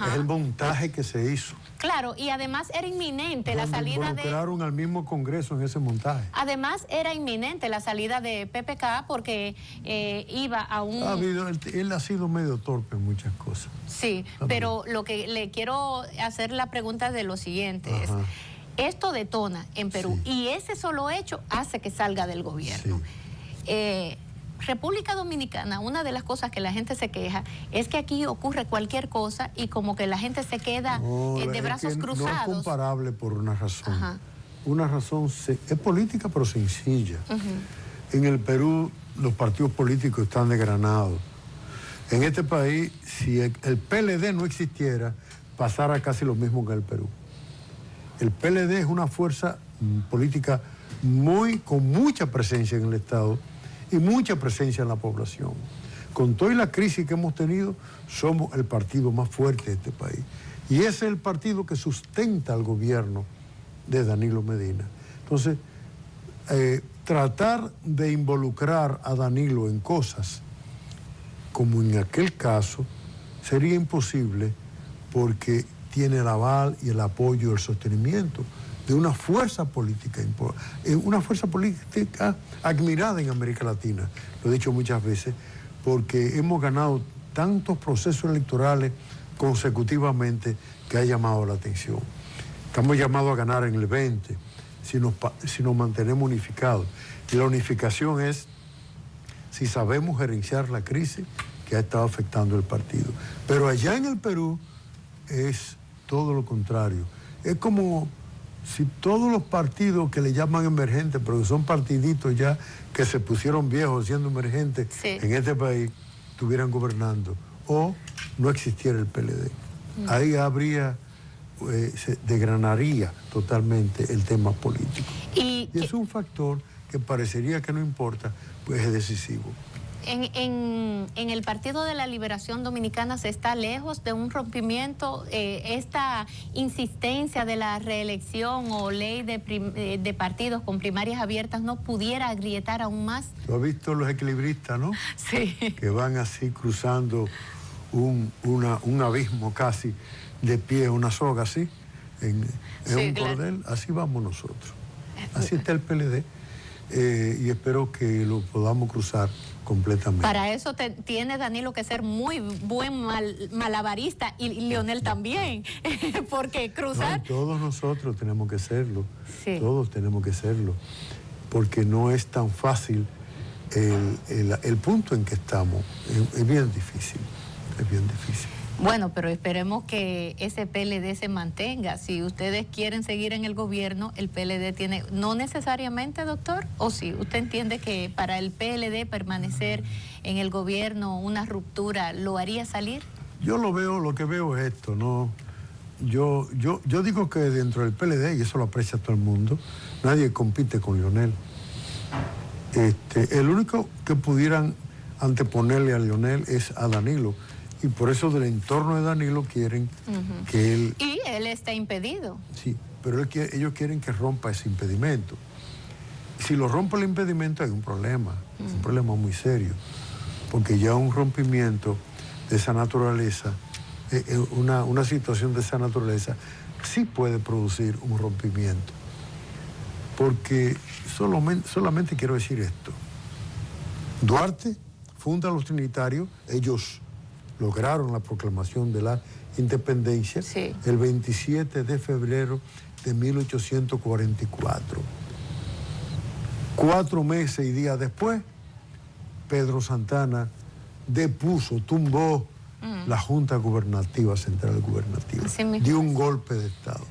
Es el montaje que se hizo. Claro, y además era inminente la salida de... Involucraron al mismo Congreso en ese montaje. Además era inminente la salida de PPK porque iba a un... Él ha sido medio torpe en muchas cosas. Sí, pero lo que le quiero hacer la pregunta de lo siguiente es... Esto detona en Perú, y ese solo hecho hace que salga del gobierno. República Dominicana, una de las cosas que la gente se queja es que aquí ocurre cualquier cosa y como que la gente se queda de brazos cruzados. No es comparable por una razón. Una razón es política, pero sencilla. En el Perú los partidos políticos están desgranados. En este país, si el PLD no existiera, pasara casi lo mismo que el Perú. El PLD es una fuerza política con mucha presencia en el Estado y mucha presencia en la población. Con toda la crisis que hemos tenido, somos el partido más fuerte de este país. Y ese es el partido que sustenta al gobierno de Danilo Medina. Entonces, tratar de involucrar a Danilo en cosas, como en aquel caso, sería imposible porque tiene el aval y el apoyo y el sostenimiento de una fuerza política admirada en América Latina. Lo he dicho muchas veces, porque hemos ganado tantos procesos electorales consecutivamente que ha llamado la atención. Estamos llamados a ganar en el 20 si nos mantenemos unificados. Y la unificación es si sabemos gerenciar la crisis que ha estado afectando el partido. Pero allá en el Perú es todo lo contrario. Es como si todos los partidos que le llaman emergentes, pero que son partiditos ya que se pusieron viejos siendo emergentes en este país, estuvieran gobernando o no existiera el PLD. Ahí habría, se desgranaría totalmente el tema político. Y es un factor que parecería que no importa, pues es decisivo. En el Partido de la Liberación Dominicana se está lejos de un rompimiento, esta insistencia de la reelección o ley de partidos con primarias abiertas no pudiera agrietar aún más. Lo has visto los equilibristas, ¿no? Sí. Que van así cruzando un abismo casi de pie, una soga así, en un cordel. Así vamos nosotros. Así está el PLD. Y espero que lo podamos cruzar completamente. Para eso tiene Danilo que ser muy buen malabarista y Leonel también, porque cruzar... No, todos nosotros tenemos que serlo, sí. Todos tenemos que serlo, porque no es tan fácil el punto en que estamos, es bien difícil, es bien difícil. Bueno, pero esperemos que ese PLD se mantenga. Si ustedes quieren seguir en el gobierno, el PLD tiene... No necesariamente, doctor, o sí, ¿usted entiende que para el PLD permanecer en el gobierno una ruptura lo haría salir? Yo lo que veo es esto, ¿no? Yo digo que dentro del PLD, y eso lo aprecia todo el mundo, nadie compite con Leonel. El único que pudieran anteponerle a Leonel es a Danilo. Y por eso del entorno de Danilo quieren que él... Y él está impedido. Sí, pero ellos quieren que rompa ese impedimento. Si lo rompe el impedimento hay un problema muy serio, porque ya un rompimiento de esa naturaleza, una situación de esa naturaleza, sí puede producir un rompimiento. Porque solamente quiero decir esto. Duarte funda a los trinitarios, ellos lograron la proclamación de la independencia el 27 de febrero de 1844. 4 meses y días después, Pedro Santana tumbó la Junta Gubernativa, Central Gubernativa, dio un golpe de Estado.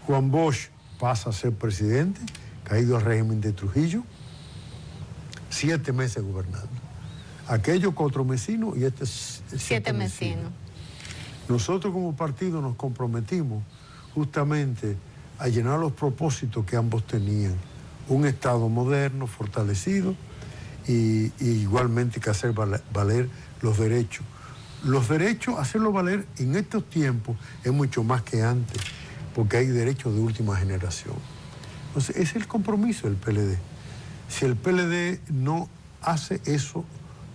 Juan Bosch pasa a ser presidente, caído al régimen de Trujillo, 7 meses gobernando. Aquellos 4 mesinos y este 7 mesinos. Nosotros como partido nos comprometimos justamente a llenar los propósitos que ambos tenían. Un Estado moderno, fortalecido y igualmente que hacer valer los derechos. Los derechos, hacerlos valer en estos tiempos es mucho más que antes, porque hay derechos de última generación. Entonces, ese es el compromiso del PLD. Si el PLD no hace eso,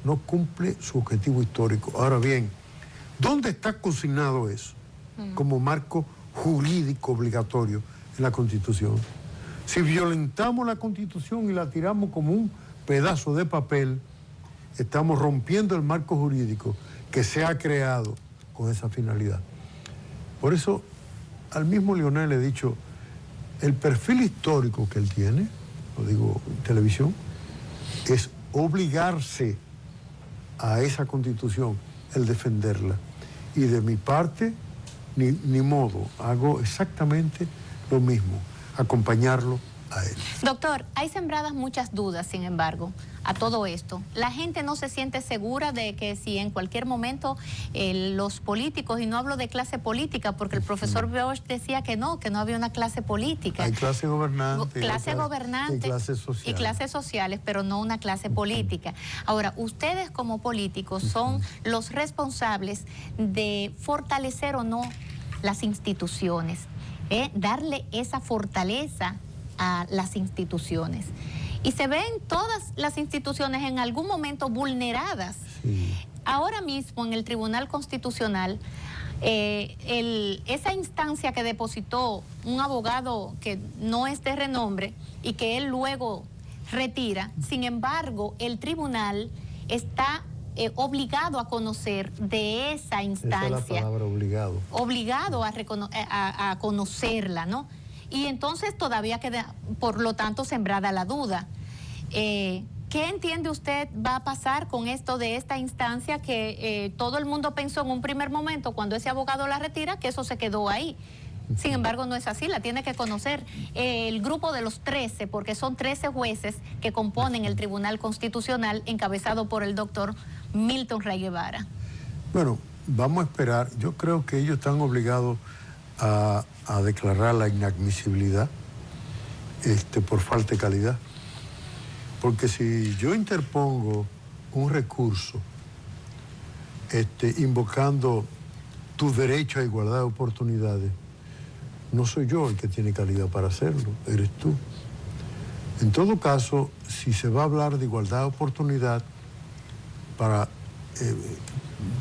no cumple su objetivo histórico. Ahora bien, ¿dónde está consignado eso como marco jurídico obligatorio en la Constitución? Si violentamos la Constitución y la tiramos como un pedazo de papel, estamos rompiendo el marco jurídico que se ha creado con esa finalidad. Por eso, al mismo Leonel le he dicho, el perfil histórico que él tiene, lo digo en televisión, es obligarse a esa Constitución, el defenderla. Y de mi parte, ni modo, hago exactamente lo mismo, acompañarlo a él. Doctor, hay sembradas muchas dudas, sin embargo, a todo esto. La gente no se siente segura de que si en cualquier momento los políticos, y no hablo de clase política, porque el profesor Bosch decía que no había una clase política. Hay clase gobernante. Y clases sociales, pero no una clase política. Ahora, ustedes como políticos son los responsables de fortalecer o no las instituciones, darle esa fortaleza a las instituciones. Y se ven todas las instituciones en algún momento vulneradas. Sí. Ahora mismo en el Tribunal Constitucional, esa instancia que depositó un abogado que no es de renombre y que él luego retira, sin embargo, el tribunal está obligado a conocer de esa instancia. Esa es la palabra, obligado. Obligado a conocerla, ¿no? Y entonces todavía queda, por lo tanto, sembrada la duda. ¿Qué entiende usted va a pasar con esto de esta instancia que todo el mundo pensó en un primer momento cuando ese abogado la retira, que eso se quedó ahí? Sin embargo, no es así, la tiene que conocer el grupo de los 13, porque son 13 jueces que componen el Tribunal Constitucional, encabezado por el doctor Milton Rey Guevara. Bueno, vamos a esperar. Yo creo que ellos están obligados a declarar la inadmisibilidad por falta de calidad. Porque si yo interpongo un recurso invocando tu derecho a igualdad de oportunidades, no soy yo el que tiene calidad para hacerlo, eres tú. En todo caso, si se va a hablar de igualdad de oportunidad para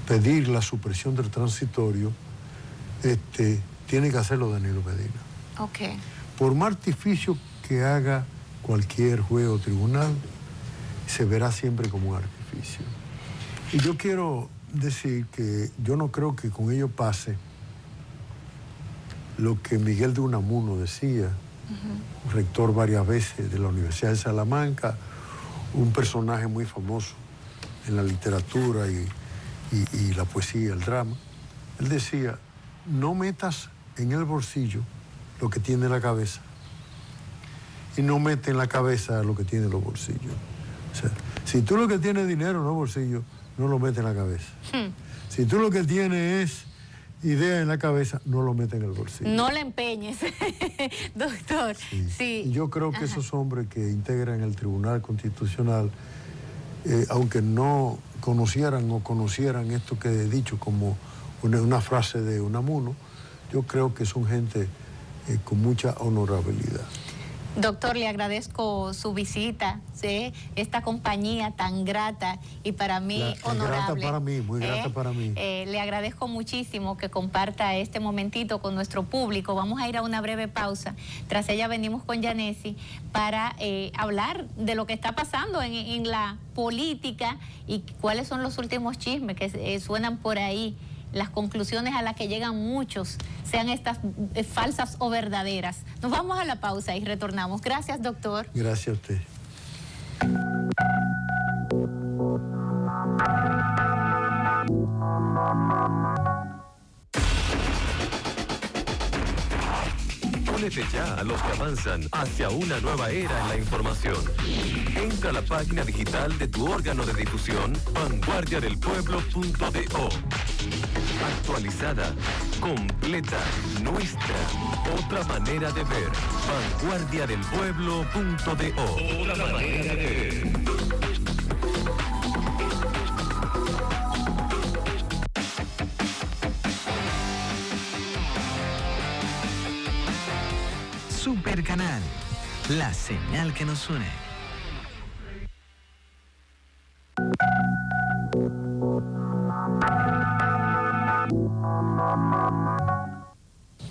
pedir la supresión del transitorio, tiene que hacerlo Danilo Medina. Okay. Por más artificio que haga cualquier juez o tribunal, se verá siempre como un artificio. Y yo quiero decir que yo no creo que con ello pase lo que Miguel de Unamuno decía, rector varias veces de la Universidad de Salamanca, un personaje muy famoso en la literatura y la poesía, el drama. Él decía, no metas en el bolsillo lo que tiene la cabeza y no metes en la cabeza lo que tiene los bolsillos. O sea, si tú lo que tienes dinero en los bolsillos, no lo metes en la cabeza. Si tú lo que tienes es idea en la cabeza, no lo metes en el bolsillo. No le empeñes, doctor. Sí. Sí. Y yo creo que esos hombres que integran el Tribunal Constitucional, aunque no conocieran esto que he dicho como una frase de Unamuno, yo creo que son gente con mucha honorabilidad. Doctor, le agradezco su visita, ¿sí? Esta compañía tan grata y para mí honorable. Grata para mí, muy grata para mí. Le agradezco muchísimo que comparta este momentito con nuestro público. Vamos a ir a una breve pausa. Tras ella venimos con Yanesi para hablar de lo que está pasando en la política y cuáles son los últimos chismes que suenan por ahí. Las conclusiones a las que llegan muchos, sean estas falsas o verdaderas. Nos vamos a la pausa y retornamos. Gracias, doctor. Gracias a usted. Únete ya a los que avanzan hacia una nueva era en la información. Entra a la página digital de tu órgano de difusión, vanguardiadelpueblo.do. Actualizada, completa, nuestra. Otra manera de ver. Vanguardiadelpueblo.do. Otra manera de ver. Super Canal, la señal que nos une.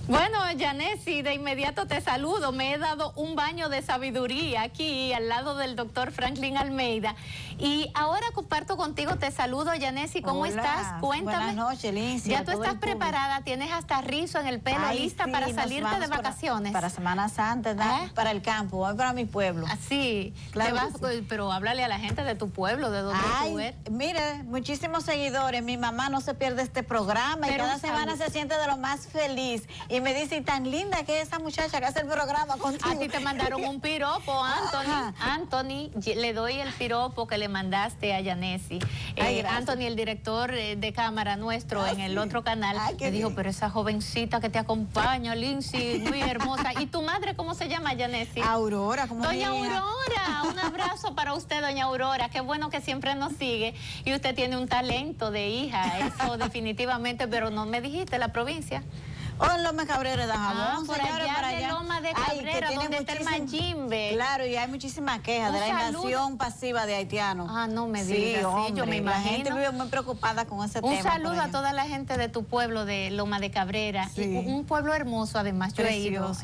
Bueno, Yanesi, de inmediato te saludo. Me he dado un baño de sabiduría aquí al lado del doctor Franklin Almeida. Y ahora comparto contigo, te saludo, Yanesi. ¿Cómo Hola, estás? Cuéntame. Buenas noches, Lindsay. Ya tú estás preparada, tienes hasta rizo en el pelo, lista sí, para salirte de vacaciones. Para Semana Santa, para el campo, voy para mi pueblo. Así, Claro te vas, que sí. Pero háblale a la gente de tu pueblo, de donde tú eres. Mire, muchísimos seguidores. Mi mamá no se pierde este programa Pero y cada semana se siente de lo más feliz. Y me dice, tan linda que es esa muchacha que hace el programa contigo. A ti te mandaron un piropo, Anthony. Anthony, le doy el piropo que le mandaste a Yanesi. Anthony, el director de cámara nuestro en el otro canal, me dijo, pero esa jovencita que te acompaña, Lindsay, muy hermosa. ¿Y tu madre cómo se llama, Yanesi? Aurora, ¿cómo Doña Aurora, un abrazo para usted, doña Aurora. Qué bueno que siempre nos sigue. Y usted tiene un talento de hija, eso definitivamente, pero no me dijiste la provincia. O en Loma de Cabrera de Dajabón, por señores, allá para de allá. Loma de Cabrera, donde está el Mayimbe. Claro, y hay muchísimas quejas de la invasión pasiva de haitianos. Ah, no me digas, sí, yo me imagino. La gente vive muy preocupada con ese tema. Un saludo a toda la gente de tu pueblo de Loma de Cabrera. Sí. Un pueblo hermoso, además. Yo he ido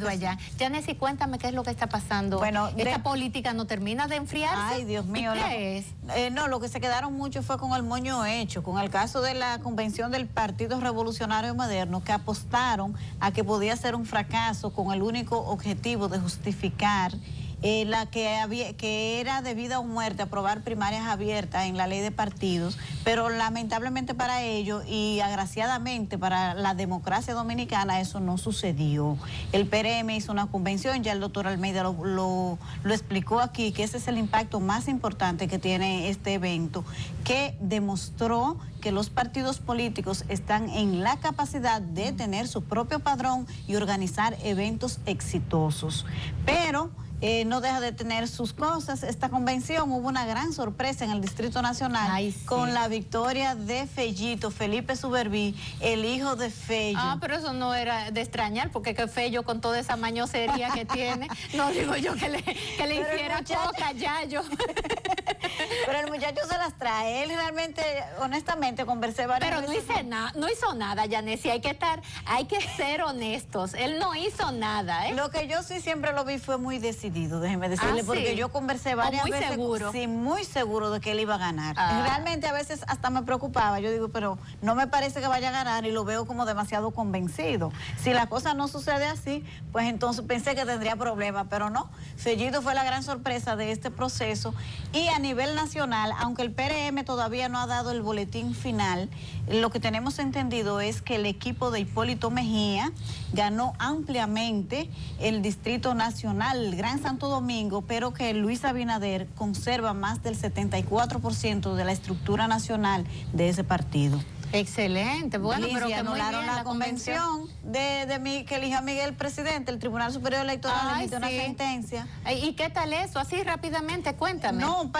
allá. Yanesi, cuéntame qué es lo que está pasando. Bueno, esta política no termina de enfriarse. Ay, Dios mío. ¿Qué es? No, lo que se quedaron mucho fue con el moño hecho, con el caso de la convención del Partido Revolucionario Moderno, que apostaron a que podía ser un fracaso con el único objetivo de justificar que era de vida o muerte aprobar primarias abiertas en la ley de partidos, pero lamentablemente para ellos y agraciadamente para la democracia dominicana eso no sucedió. El PRM hizo una convención, ya el doctor Almeida lo explicó aquí, que ese es el impacto más importante que tiene este evento, que demostró que los partidos políticos están en la capacidad de tener su propio padrón y organizar eventos exitosos. Pero no deja de tener sus cosas. Esta convención hubo una gran sorpresa en el Distrito Nacional. Ay, sí. Con la victoria de Fellito, Felipe Suberví, el hijo de Fello. Ah, pero eso no era de extrañar, porque que Fello con toda esa mañosería que tiene, no digo yo que le hiciera coca ya yo. Pero el muchacho se las trae. Él realmente, honestamente, conversé varias veces. Pero no hizo nada, Yanesi. Hay que ser honestos. Él no hizo nada, ¿eh? Lo que yo sí siempre lo vi fue muy decidido, déjeme decirle, porque yo conversé varias veces. Seguro. Sí, muy seguro de que él iba a ganar. Realmente a veces hasta me preocupaba. Yo digo, pero no me parece que vaya a ganar y lo veo como demasiado convencido. Si la cosa no sucede así, pues entonces pensé que tendría problemas, pero no. Fellito fue la gran sorpresa de este proceso y a nivel nacional, aunque el PRM todavía no ha dado el boletín final, lo que tenemos entendido es que el equipo de Hipólito Mejía ganó ampliamente el Distrito Nacional, el Gran Santo Domingo, pero que Luis Abinader conserva más del 74% de la estructura nacional de ese partido. Excelente, bueno, pero que anularon la convención que elija a Miguel presidente, el Tribunal Superior Electoral emitió una sentencia. ¿Y qué tal eso? Así rápidamente, cuéntame. No,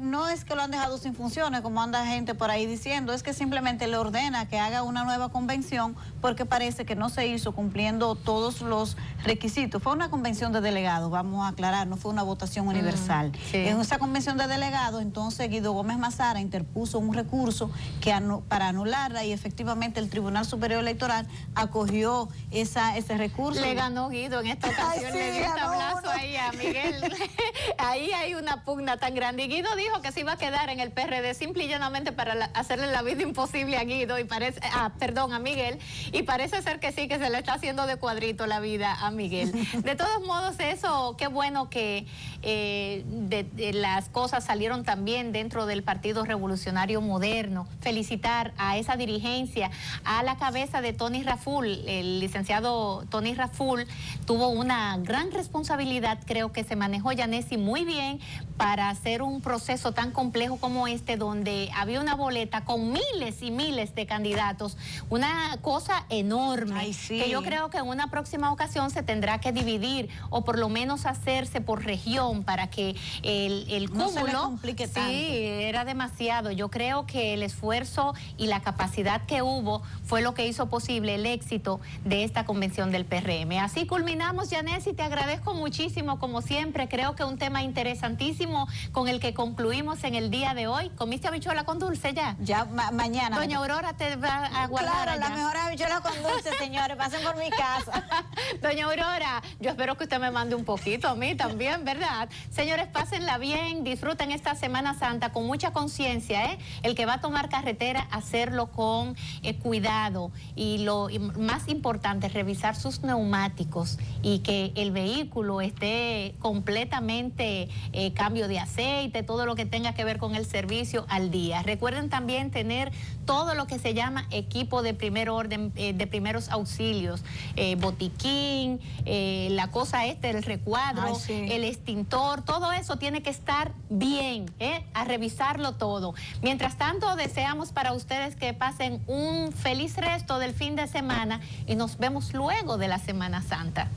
no es que lo han dejado sin funciones, como anda gente por ahí diciendo, es que simplemente le ordena que haga una nueva convención porque parece que no se hizo cumpliendo todos los requisitos. Fue una convención de delegados, vamos a aclarar, no fue una votación universal. Sí. En esa convención de delegados, entonces Guido Gómez Mazara interpuso un recurso para anularla y efectivamente el Tribunal Superior Electoral acogió ese recurso. Le ganó Guido en esta ocasión, sí, le dio un tablazo ahí a Miguel. Ahí hay una pugna tan grande. Y Guido dijo que se iba a quedar en el PRD simple y llanamente para hacerle la vida imposible a Guido y a Miguel. Y parece ser que sí, que se le está haciendo de cuadrito la vida a Miguel. De todos modos, eso, qué bueno que las cosas salieron también dentro del Partido Revolucionario Moderno. Felicitar a esa dirigencia, a la cabeza de Tony Raful. El licenciado Tony Raful tuvo una gran responsabilidad, creo que se manejó Yanesi muy bien para hacer un proceso tan complejo como este, donde había una boleta con miles y miles de candidatos, una cosa enorme. Ay, sí. Que yo creo que en una próxima ocasión se tendrá que dividir o por lo menos hacerse por región para que el cúmulo no se le complique tanto. Sí, era demasiado. Yo creo que el esfuerzo y la capacidad que hubo fue lo que hizo posible el éxito de esta convención del PRM. Así culminamos, Yanesi, te agradezco muchísimo como siempre. Creo que un tema interesantísimo con el que concluimos en el día de hoy. ¿Comiste habichuela con dulce ya? Ya, mañana. Doña Aurora te va a guardar. Claro, allá. la mejor habichuela con dulce, señores. Pasen por mi casa. Doña Aurora, yo espero que usted me mande un poquito a mí también, ¿verdad? Señores, pásenla bien, disfruten esta Semana Santa con mucha conciencia, ¿eh? El que va a tomar carretera, hacerlo con cuidado y lo más importante, revisar sus neumáticos y que el vehículo esté completamente cambio de aceite, todo lo que tenga que ver con el servicio al día. Recuerden también tener todo lo que se llama equipo de primer orden, de primeros auxilios, botiquín, la cosa el recuadro, sí, el extintor, todo eso tiene que estar bien, a revisarlo todo. Mientras tanto, deseamos para ustedes que pasen un feliz resto del fin de semana y nos vemos luego de la Semana Santa.